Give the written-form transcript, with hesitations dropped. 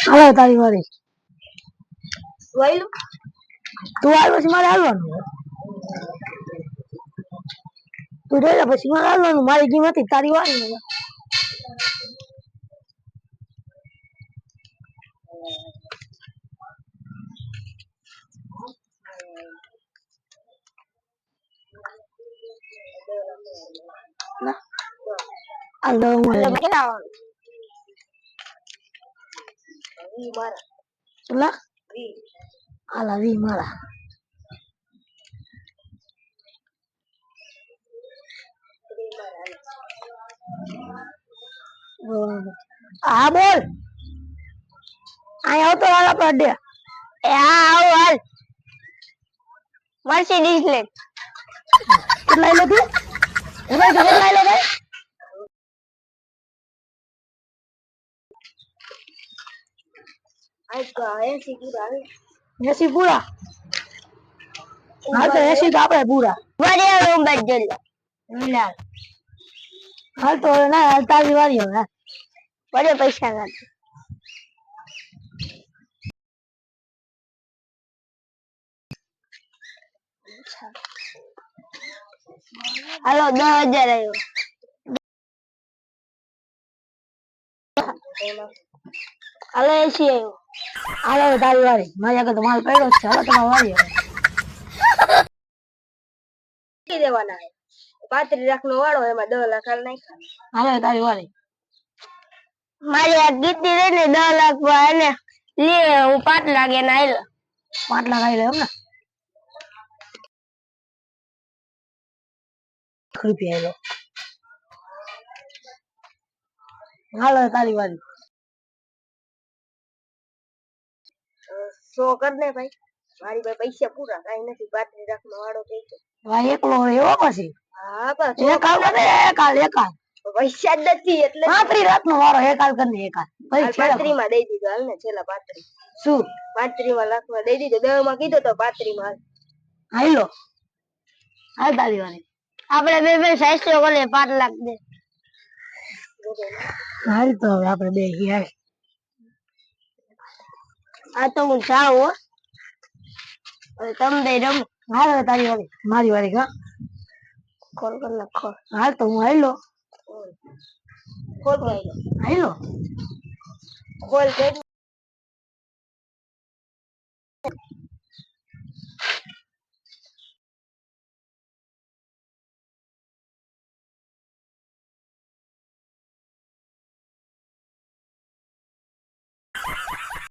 હાલો તારી વારી વાયલું તું આવ્યો પછી મારે હાલવાનું તું જોઈ પછી મારે હાલવાનું મારી ગેમ હતી તારી વારી હાલો લા હાલા વી મારા હા બોલ અહીંયા આવતો હાલ આપણે અડ્ડે એ હા આવો હાલ મર્સિડીઝ લે કેટલા લે તું કેટલા લે ભાઈ આજ તો 80 પૂરા આવે 80 પૂરા હાલ તો 80 તો આપણે પૂરા વારે રૂમ બદલ લા હાલ તો ના તારી વારી હવે બડે પૈસા કાઢ હાલો 10,000 આવ્યો હાલો 80 આવ્યો હાલો તારી વારી મારી આગળ તો માલ પડ્યો છે હાલો તમારી વારી હવે દેવાના 35 લાખ નો વાળો એમાં 10 લાખ હાલ નાખ્યા હાલો તારી વારી મારી આ ગીતી રે ને 10 લાખ પર એને લે હું 5 લાખ એને આયલો 5 લાખ આવી એમ ને રૂપિયા આયલો હાલો તારી વારી 100 કર ને ભાઈ મારી પાસે પૈસા પૂરા કાઈ નથી 35 લાખ નો વાળો કહી દે ભાઈ એકલો એવો પછી હા બસ એક હાલ કરે એક હાલ પૈસા જ નથી એટલે 35 લાખ નો વાળો એક હાલ કરીને એક હાલ પછી 35 માં દઈ દીધો હાલ ને છેલ્લા 35 શું 35 લાખ માં દઈ દીધો 10 માં કીધો તો 35 માં હાલો હાલ તારી વારી આપણે બે બે સાઈસો બોલે 5 લાખ દે હાલ તો હવે આપણે બે ગયા આ તો હું જાઉં હો હવે તમે બે રમ હાલ તારી વારી મારી વારી કા કોલ કર નાખો હાલ તો હું હાલો કોલ કર્યો હાલો કોલ કર્યો